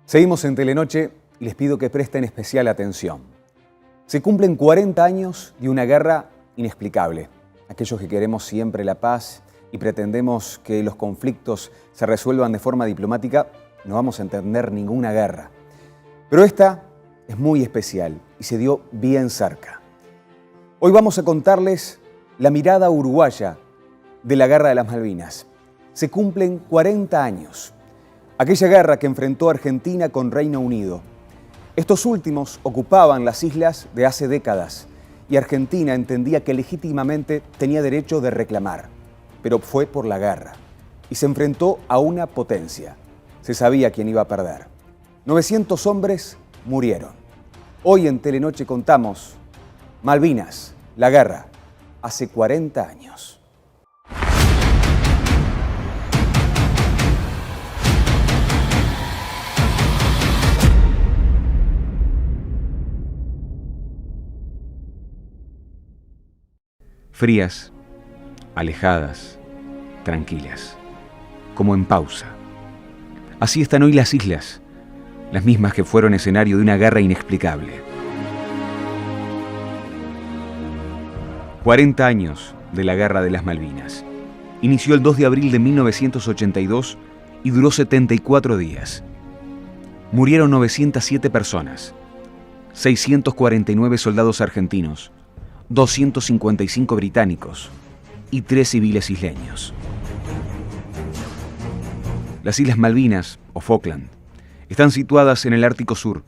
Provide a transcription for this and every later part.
Seguimos en Telenoche y les pido que presten especial atención. Se cumplen 40 años de una guerra inexplicable. Aquellos que queremos siempre la paz y pretendemos que los conflictos se resuelvan de forma diplomática, no vamos a entender ninguna guerra. Pero esta es muy especial y se dio bien cerca. Hoy vamos a contarles la mirada uruguaya de la Guerra de las Malvinas. Se cumplen 40 años. Aquella guerra que enfrentó Argentina con Reino Unido. Estos últimos ocupaban las islas de hace décadas y Argentina entendía que legítimamente tenía derecho de reclamar, pero fue por la guerra y se enfrentó a una potencia. Se sabía quién iba a perder. 900 hombres murieron. Hoy en Telenoche contamos Malvinas, la guerra, hace 40 años. Frías, alejadas, tranquilas, como en pausa. Así están hoy las islas, las mismas que fueron escenario de una guerra inexplicable. 40 años de la Guerra de las Malvinas. Inició el 2 de abril de 1982 y duró 74 días. Murieron 907 personas, 649 soldados argentinos, 255 británicos y 3 civiles isleños. Las Islas Malvinas, o Falkland, están situadas en el Ártico Sur,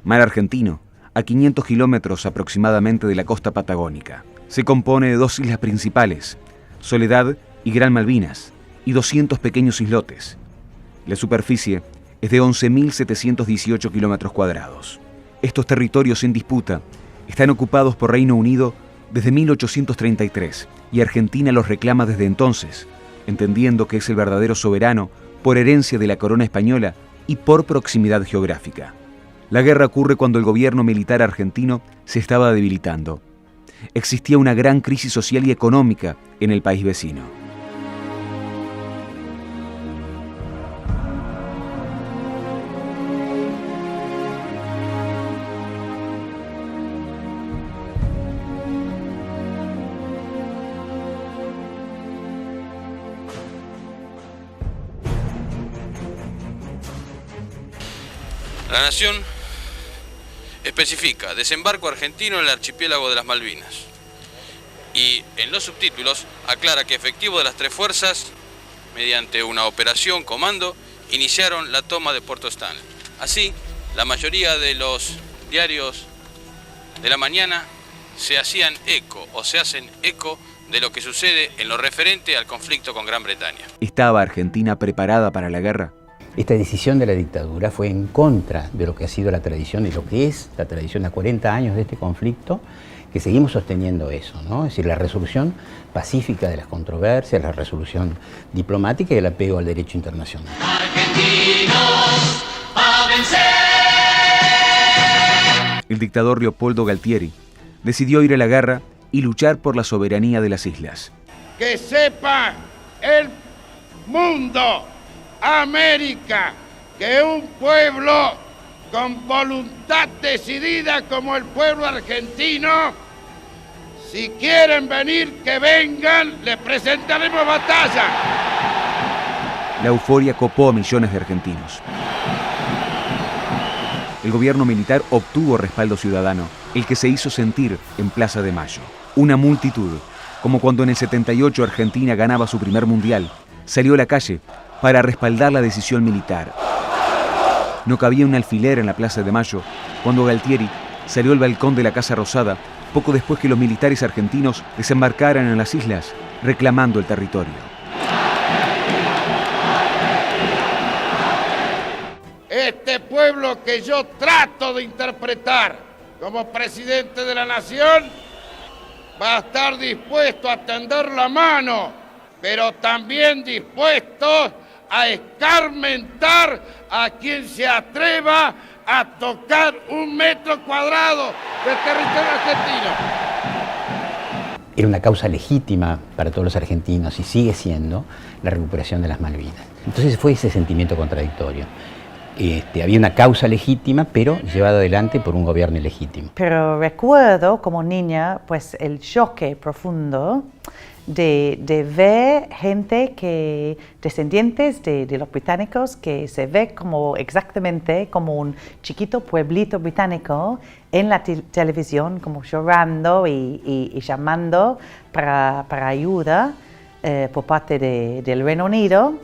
mar argentino, a 500 kilómetros aproximadamente de la costa patagónica. Se compone de 2 islas principales, Soledad y Gran Malvinas, y 200 pequeños islotes. La superficie es de 11.718 kilómetros cuadrados. Estos territorios en disputa están ocupados por Reino Unido desde 1833 y Argentina los reclama desde entonces, entendiendo que es el verdadero soberano por herencia de la corona española y por proximidad geográfica. La guerra ocurre cuando el gobierno militar argentino se estaba debilitando. Existía una gran crisis social y económica en el país vecino. La Nación especifica desembarco argentino en el archipiélago de las Malvinas y en los subtítulos aclara que efectivos de las 3 fuerzas, mediante una operación comando, iniciaron la toma de Puerto Stanley. Así, la mayoría de los diarios de la mañana se hacían eco o se hacen eco de lo que sucede en lo referente al conflicto con Gran Bretaña. ¿Estaba Argentina preparada para la guerra? Esta decisión de la dictadura fue en contra de lo que ha sido la tradición y lo que es la tradición a 40 años de este conflicto, que seguimos sosteniendo eso, ¿no? Es decir, la resolución pacífica de las controversias, la resolución diplomática y el apego al derecho internacional. Argentinos a vencer. El dictador Leopoldo Galtieri decidió ir a la guerra y luchar por la soberanía de las islas. Que sepa el mundo, América, que un pueblo con voluntad decidida como el pueblo argentino, si quieren venir, que vengan, les presentaremos batalla. La euforia copó a millones de argentinos. El gobierno militar obtuvo respaldo ciudadano, el que se hizo sentir en Plaza de Mayo. Una multitud, como cuando en el 78 Argentina ganaba su primer mundial, salió a la calle para respaldar la decisión militar. No cabía un alfiler en la Plaza de Mayo cuando Galtieri salió al balcón de la Casa Rosada poco después que los militares argentinos desembarcaran en las islas reclamando el territorio. Este pueblo que yo trato de interpretar como presidente de la nación va a estar dispuesto a tender la mano, pero también dispuesto a escarmentar a quien se atreva a tocar 1 metro cuadrado del territorio argentino. Era una causa legítima para todos los argentinos y sigue siendo la recuperación de las Malvinas. Entonces fue ese sentimiento contradictorio. había una causa legítima, pero llevada adelante por un gobierno ilegítimo. Pero recuerdo como niña pues el choque profundo de ver gente descendientes de los británicos, que se ve como exactamente como un chiquito pueblito británico en la televisión, como llorando y llamando para ayuda por parte del Reino Unido,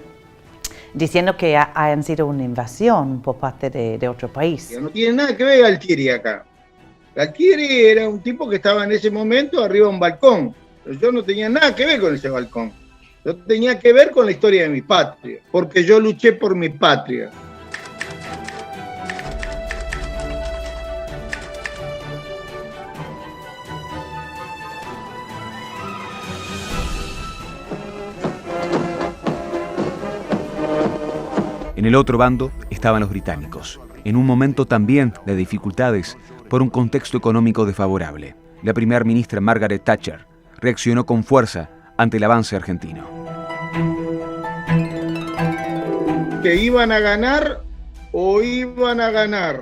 diciendo que hayan sido una invasión por parte de otro país. No tiene nada que ver Galtieri acá. Galtieri era un tipo que estaba en ese momento arriba de un balcón. Pero yo no tenía nada que ver con ese balcón. Yo tenía que ver con la historia de mi patria, porque yo luché por mi patria. En el otro bando estaban los británicos, en un momento también de dificultades por un contexto económico desfavorable. La primera ministra Margaret Thatcher reaccionó con fuerza ante el avance argentino. Que iban a ganar o iban a ganar.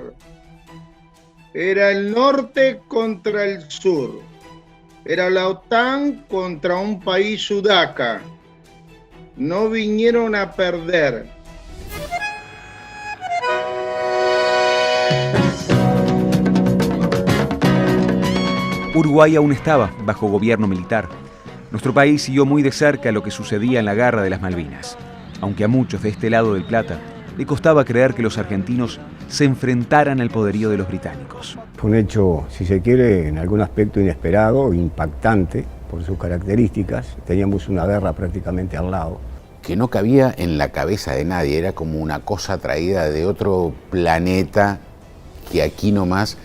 Era el norte contra el sur. Era la OTAN contra un país sudaca. No vinieron a perder. Uruguay aún estaba bajo gobierno militar. Nuestro país siguió muy de cerca lo que sucedía en la Guerra de las Malvinas, aunque a muchos de este lado del Plata le costaba creer que los argentinos se enfrentaran al poderío de los británicos. Fue un hecho, si se quiere, en algún aspecto inesperado, impactante por sus características. Teníamos una guerra prácticamente al lado. Que no cabía en la cabeza de nadie, era como una cosa traída de otro planeta, que aquí nomás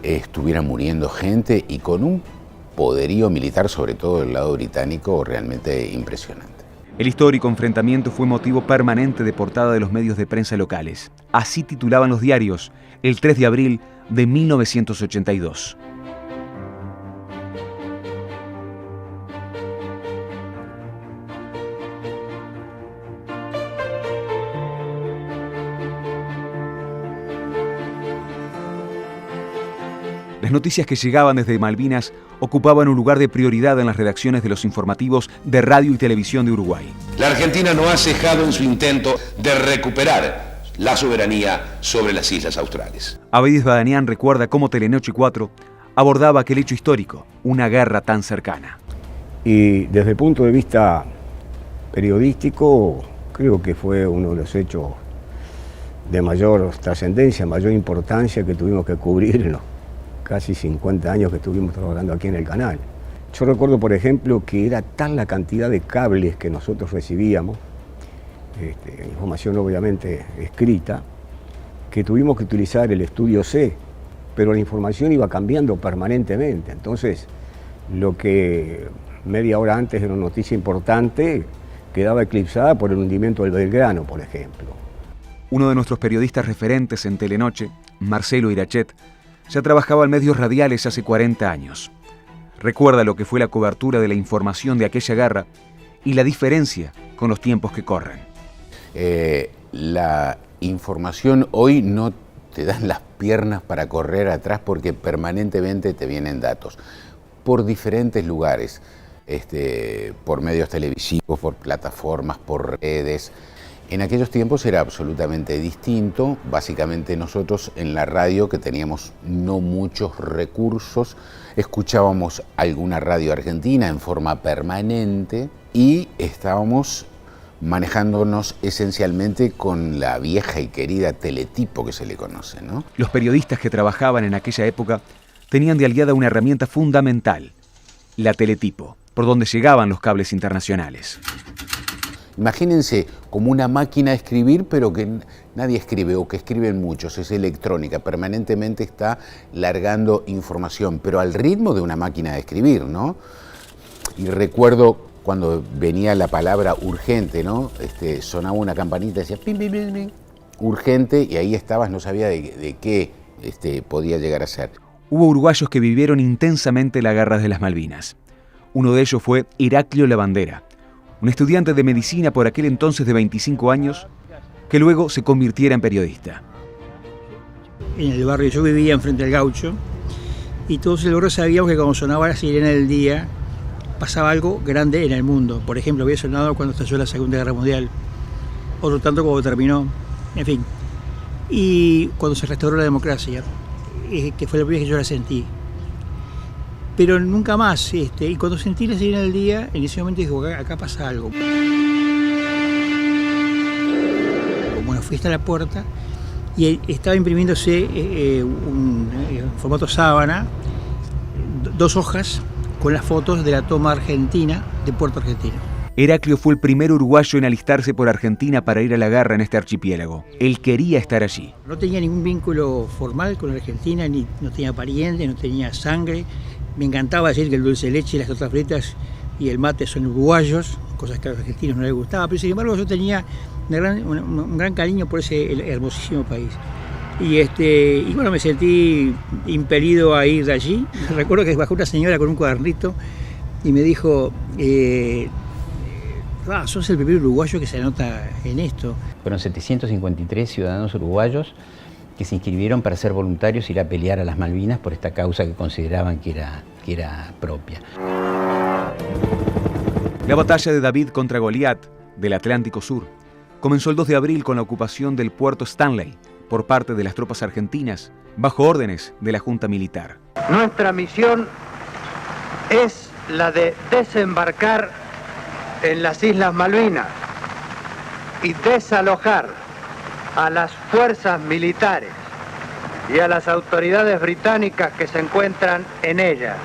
estuviera muriendo gente y con un poderío militar, sobre todo del lado británico, realmente impresionante. El histórico enfrentamiento fue motivo permanente de portada de los medios de prensa locales. Así titulaban los diarios el 3 de abril de 1982. Las noticias que llegaban desde Malvinas ocupaban un lugar de prioridad en las redacciones de los informativos de radio y televisión de Uruguay. La Argentina no ha cejado en su intento de recuperar la soberanía sobre las islas australes. Abedis Badanian recuerda cómo Telenoche 4 abordaba aquel hecho histórico, una guerra tan cercana. Y desde el punto de vista periodístico, creo que fue uno de los hechos de mayor trascendencia, mayor importancia que tuvimos que cubrir en los casi 50 años que estuvimos trabajando aquí en el canal. Yo recuerdo, por ejemplo, que era tal la cantidad de cables que nosotros recibíamos, información obviamente escrita, que tuvimos que utilizar el estudio C, pero la información iba cambiando permanentemente. Entonces, lo que media hora antes era una noticia importante, quedaba eclipsada por el hundimiento del Belgrano, por ejemplo. Uno de nuestros periodistas referentes en Telenoche, Marcelo Irachet, ya trabajaba en medios radiales hace 40 años. Recuerda lo que fue la cobertura de la información de aquella guerra y la diferencia con los tiempos que corren. La información hoy no te dan las piernas para correr atrás porque permanentemente te vienen datos por diferentes lugares, por medios televisivos, por plataformas, por redes. En aquellos tiempos era absolutamente distinto. Básicamente nosotros en la radio, que teníamos no muchos recursos, escuchábamos alguna radio argentina en forma permanente y estábamos manejándonos esencialmente con la vieja y querida Teletipo que se le conoce, ¿no? Los periodistas que trabajaban en aquella época tenían de aliada una herramienta fundamental, la Teletipo, por donde llegaban los cables internacionales. Imagínense como una máquina de escribir, pero que nadie escribe o que escriben muchos, es electrónica, permanentemente está largando información, pero al ritmo de una máquina de escribir, ¿no? Y recuerdo cuando venía la palabra urgente, ¿no? Sonaba una campanita, decía pim, pim, pim, pim, urgente, y ahí estabas, no sabía de qué podía llegar a ser. Hubo uruguayos que vivieron intensamente la guerra de las Malvinas. Uno de ellos fue Heraclio Lavandera, un estudiante de medicina por aquel entonces de 25 años, que luego se convirtiera en periodista. En el barrio yo vivía enfrente del Gaucho y todos el barrio sabíamos que cuando sonaba la sirena del día pasaba algo grande en el mundo. Por ejemplo, había sonado cuando estalló la Segunda Guerra Mundial, otro tanto cuando terminó, en fin. Y cuando se restauró la democracia, que fue la primera vez que yo la sentí. Pero nunca más, y cuando sentí la sirena del día, en ese momento dije, acá pasa algo. Bueno, fui hasta la puerta y estaba imprimiéndose en formato sábana, 2 hojas con las fotos de la toma argentina de Puerto Argentino. Heraclio fue el primer uruguayo en alistarse por Argentina para ir a la guerra en este archipiélago. Él quería estar allí. No tenía ningún vínculo formal con Argentina, no tenía parientes, no tenía sangre. Me encantaba decir que el dulce de leche, las tortas fritas y el mate son uruguayos, cosas que a los argentinos no les gustaba, pero sin embargo yo tenía un gran cariño por ese hermosísimo país. Y bueno, me sentí impelido a ir de allí. Recuerdo que bajó una señora con un cuadernito y me dijo, sos el primer uruguayo que se anota en esto. Fueron 753 ciudadanos uruguayos que se inscribieron para ser voluntarios y ir a pelear a las Malvinas por esta causa que consideraban que era propia. La batalla de David contra Goliat del Atlántico Sur comenzó el 2 de abril con la ocupación del puerto Stanley por parte de las tropas argentinas bajo órdenes de la Junta Militar. Nuestra misión es la de desembarcar en las Islas Malvinas y desalojar a las fuerzas militares y a las autoridades británicas que se encuentran en ellas.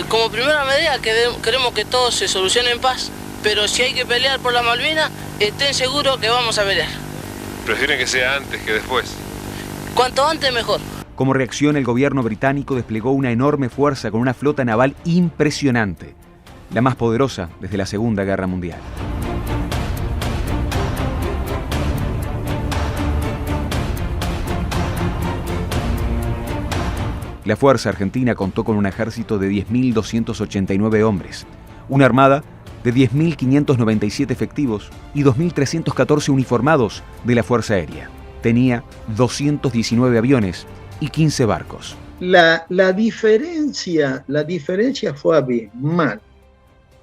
Como primera medida queremos que todo se solucione en paz, pero si hay que pelear por la Malvinas, estén seguros que vamos a pelear. ¿Prefieren que sea antes que después? Cuanto antes mejor. Como reacción, el gobierno británico desplegó una enorme fuerza con una flota naval impresionante, la más poderosa desde la Segunda Guerra Mundial. La Fuerza Argentina contó con un ejército de 10.289 hombres, una armada de 10.597 efectivos y 2.314 uniformados de la Fuerza Aérea. Tenía 219 aviones y 15 barcos. La diferencia fue abismal.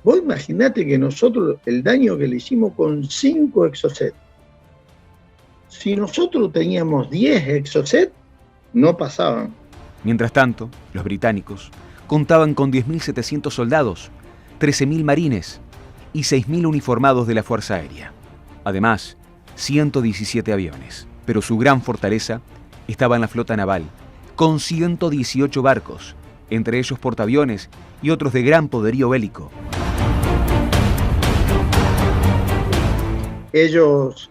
Vos imaginate que nosotros, el daño que le hicimos con 5 Exocet. Si nosotros teníamos 10 Exocet, no pasaban. Mientras tanto, los británicos contaban con 10.700 soldados, 13.000 marines y 6.000 uniformados de la Fuerza Aérea. Además, 117 aviones. Pero su gran fortaleza estaba en la flota naval, con 118 barcos, entre ellos portaaviones y otros de gran poderío bélico. Ellos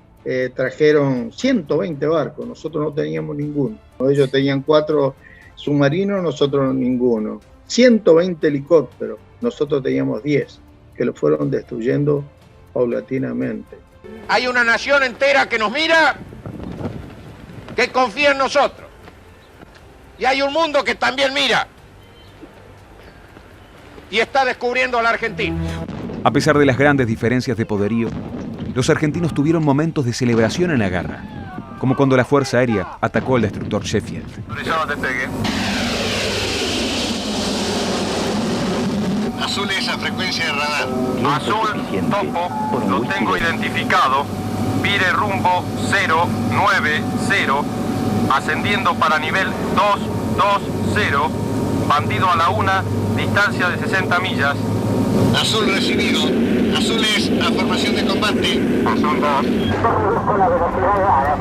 trajeron 120 barcos, nosotros no teníamos ninguno. Ellos tenían 4 submarinos, nosotros ninguno. 120 helicópteros, nosotros teníamos 10, que lo fueron destruyendo paulatinamente. Hay una nación entera que nos mira, que confía en nosotros. Y hay un mundo que también mira y está descubriendo a la Argentina. A pesar de las grandes diferencias de poderío, los argentinos tuvieron momentos de celebración en la guerra, como cuando la Fuerza Aérea atacó al destructor Sheffield. Azul es la frecuencia de radar. Azul, topo, lo tengo identificado. Vire rumbo 090, ascendiendo para nivel 220, bandido a la 1, distancia de 60 millas. Azul recibido. Azul es la formación de combate. Azul 2. Con la velocidad de ala.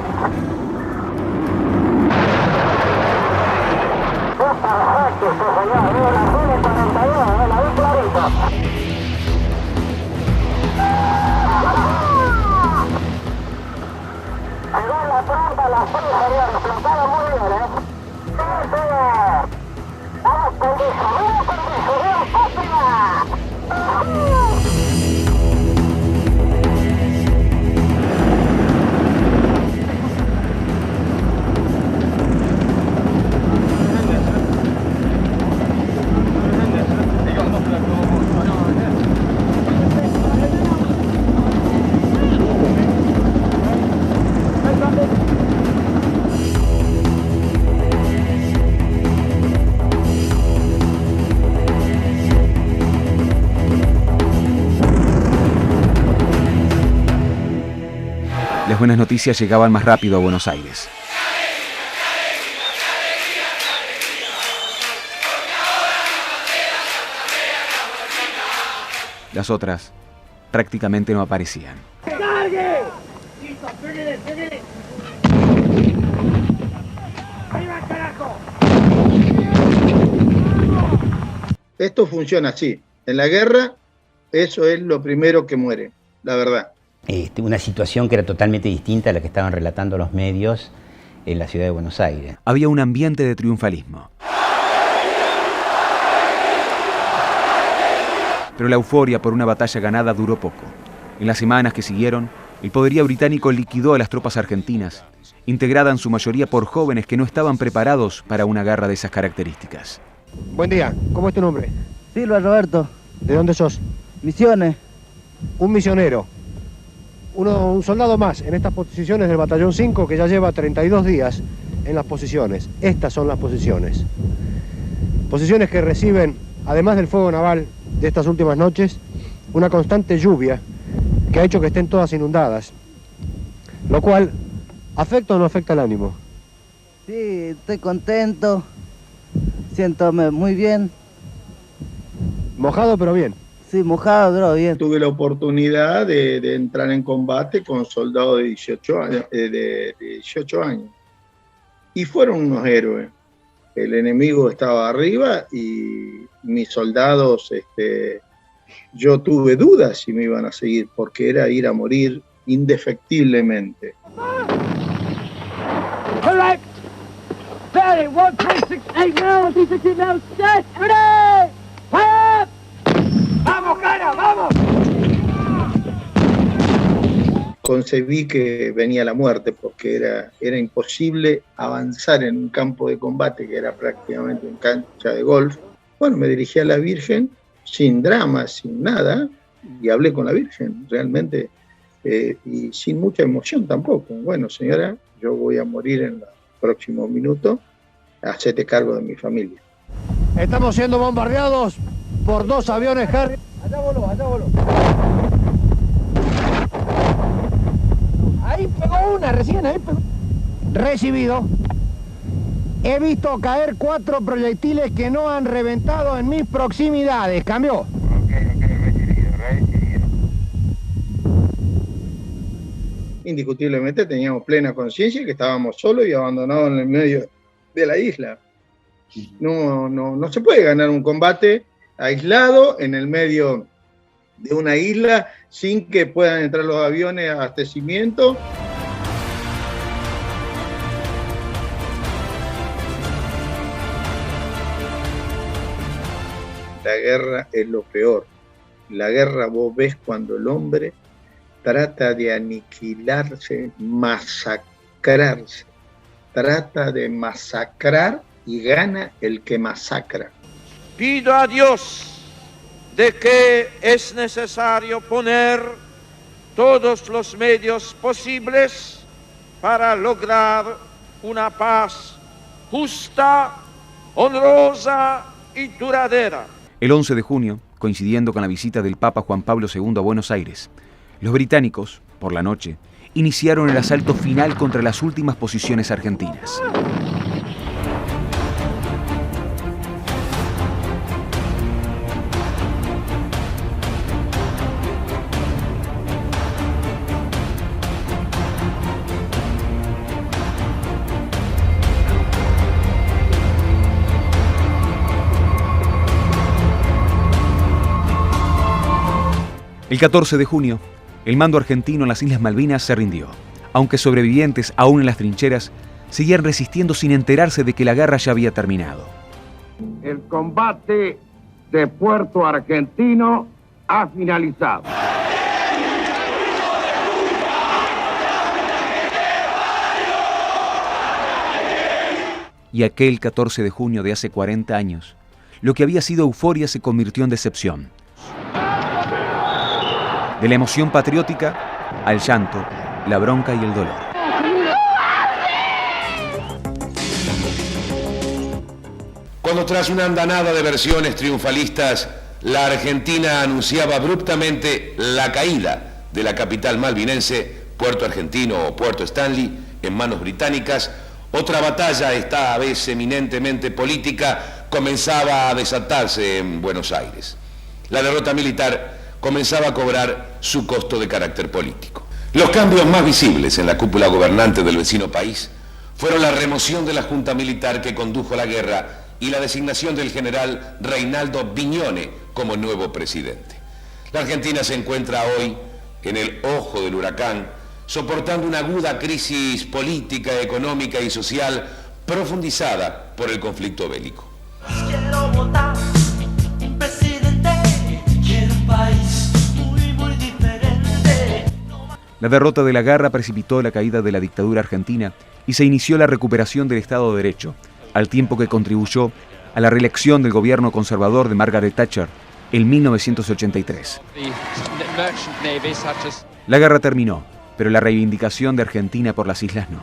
Llegó la trampa, la señor, explotado muy bien, Las buenas noticias llegaban más rápido a Buenos Aires. Las otras prácticamente no aparecían. Esto funciona así. En la guerra, eso es lo primero que muere, la verdad. Una situación que era totalmente distinta a la que estaban relatando los medios en la ciudad de Buenos Aires. Había un ambiente de triunfalismo. Pero la euforia por una batalla ganada duró poco. En las semanas que siguieron, el poderío británico liquidó a las tropas argentinas, integrada en su mayoría por jóvenes que no estaban preparados para una guerra de esas características. Buen día, ¿cómo es tu nombre? Silva Roberto. ¿De dónde sos? Misiones. Un misionero. Un soldado más en estas posiciones del Batallón 5 que ya lleva 32 días en las posiciones. Estas son las posiciones. Posiciones que reciben, además del fuego naval de estas últimas noches, una constante lluvia que ha hecho que estén todas inundadas, lo cual afecta o no afecta el ánimo. Sí, estoy contento, siento muy bien. Mojado pero bien. Sí, mojado pero bien. Tuve la oportunidad de entrar en combate con soldados de 18 años. Y fueron unos héroes. El enemigo estaba arriba y mis soldados, yo tuve dudas si me iban a seguir, porque era ir a morir indefectiblemente. Correct. 30, 1, 3, 6, 8, 9, 16, 17, set, ready, fire! ¡Vamos, cara, vamos! Concebí que venía la muerte porque era imposible avanzar en un campo de combate que era prácticamente una cancha de golf. Bueno, me dirigí a la Virgen sin drama, sin nada, y hablé con la Virgen realmente, y sin mucha emoción tampoco. Bueno, señora, yo voy a morir en los próximos minutos, hacete cargo de mi familia. Estamos siendo bombardeados por 2 aviones Harrier. Allá voló, allá voló. Ahí pegó una, recién ahí pegó. Recibido. He visto caer 4 proyectiles que no han reventado en mis proximidades. ¿Cambió? Recibido. Indiscutiblemente teníamos plena conciencia que estábamos solos y abandonados en el medio de la isla. No se puede ganar un combate aislado en el medio de una isla sin que puedan entrar los aviones a abastecimiento. La guerra es lo peor. La guerra vos ves cuando el hombre trata de aniquilarse, masacrarse. Trata de masacrar y gana el que masacra. Pido a Dios de que es necesario poner todos los medios posibles para lograr una paz justa, honrosa y duradera. El 11 de junio, coincidiendo con la visita del Papa Juan Pablo II a Buenos Aires, los británicos, por la noche, iniciaron el asalto final contra las últimas posiciones argentinas. El 14 de junio, el mando argentino en las Islas Malvinas se rindió, aunque sobrevivientes aún en las trincheras seguían resistiendo sin enterarse de que la guerra ya había terminado. El combate de Puerto Argentino ha finalizado. Y aquel 14 de junio de hace 40 años, lo que había sido euforia se convirtió en decepción. De la emoción patriótica al llanto, la bronca y el dolor. Cuando tras una andanada de versiones triunfalistas, la Argentina anunciaba abruptamente la caída de la capital malvinense, Puerto Argentino o Puerto Stanley, en manos británicas, otra batalla, esta vez eminentemente política, comenzaba a desatarse en Buenos Aires. La derrota militar comenzaba a cobrar su costo de carácter político. Los cambios más visibles en la cúpula gobernante del vecino país fueron la remoción de la junta militar que condujo la guerra y la designación del general Reinaldo Viñone como nuevo presidente. La Argentina se encuentra hoy en el ojo del huracán, soportando una aguda crisis política, económica y social profundizada por el conflicto bélico. Quiero votar un presidente, quiero un país muy diferente. La derrota de la guerra precipitó la caída de la dictadura argentina y se inició la recuperación del Estado de Derecho, al tiempo que contribuyó a la reelección del gobierno conservador de Margaret Thatcher en 1983. La guerra terminó, pero la reivindicación de Argentina por las islas no.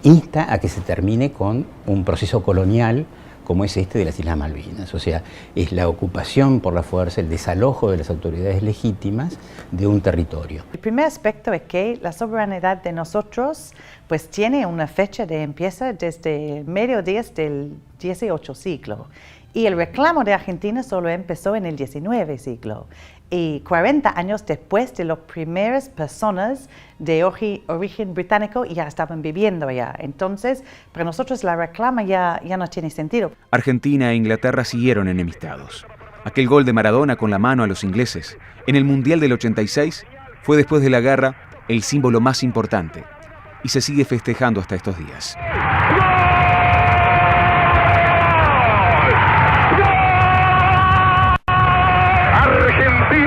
Insta a que se termine con un proceso colonial como es este de las Islas Malvinas. O sea, es la ocupación por la fuerza, el desalojo de las autoridades legítimas de un territorio. El primer aspecto es que la soberanía de nosotros pues tiene una fecha de empieza desde mediodías del 18 siglo. Y el reclamo de Argentina solo empezó en el 19 siglo. Y 40 años después de las primeras personas de origen británico ya estaban viviendo allá. Entonces, para nosotros la reclama ya no tiene sentido. Argentina e Inglaterra siguieron enemistados. Aquel gol de Maradona con la mano a los ingleses en el Mundial del 86 fue después de la guerra el símbolo más importante y se sigue festejando hasta estos días.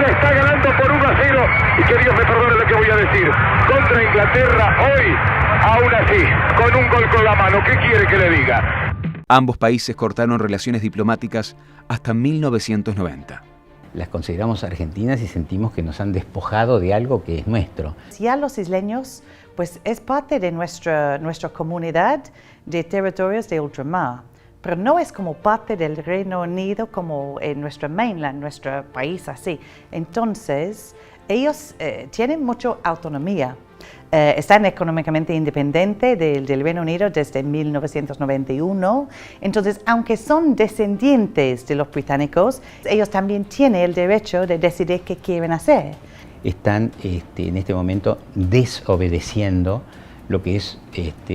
Está ganando por 1-0 y que Dios me perdone lo que voy a decir. Contra Inglaterra hoy, aún así, con un gol con la mano. ¿Qué quiere que le diga? Ambos países cortaron relaciones diplomáticas hasta 1990. Las consideramos argentinas y sentimos que nos han despojado de algo que es nuestro. Ya los isleños, pues es parte de nuestra comunidad de territorios de ultramar. Pero no es como parte del Reino Unido, como en nuestro mainland, nuestro país así. Entonces, ellos tienen mucha autonomía. Están económicamente independientes del Reino Unido desde 1991. Entonces, aunque son descendientes de los británicos, ellos también tienen el derecho de decidir qué quieren hacer. Están en este momento desobedeciendo lo que es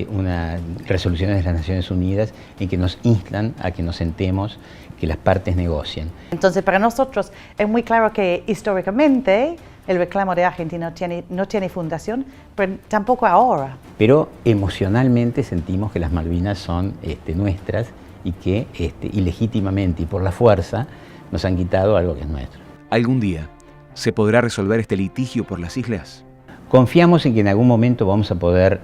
una resolución de las Naciones Unidas en que nos instan a que nos sentemos, que las partes negocien. Entonces, para nosotros es muy claro que históricamente el reclamo de Argentina no tiene fundación, pero tampoco ahora. Pero emocionalmente sentimos que las Malvinas son nuestras y que ilegítimamente y por la fuerza nos han quitado algo que es nuestro. ¿Algún día se podrá resolver este litigio por las islas? Confiamos en que en algún momento vamos a poder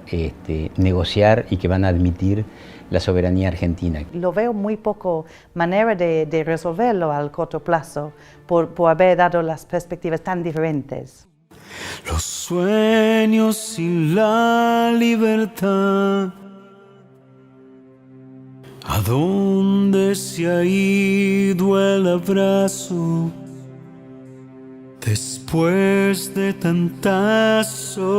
negociar y que van a admitir la soberanía argentina. Lo veo muy poco manera de resolverlo al corto plazo por haber dado las perspectivas tan diferentes. Los sueños y la libertad. ¿A dónde se ha ido el abrazo? Después de tanta soledad,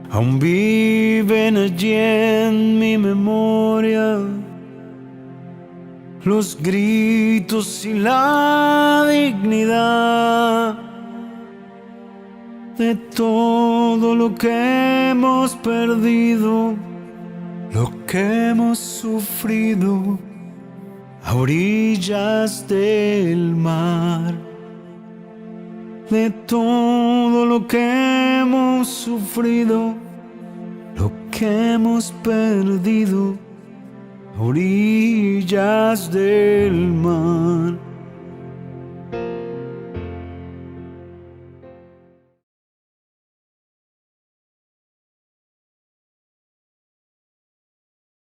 aún viven allí en mi memoria los gritos y la dignidad de todo lo que hemos perdido, lo que hemos sufrido a orillas del mar, de todo lo que hemos sufrido que hemos perdido a orillas del mar.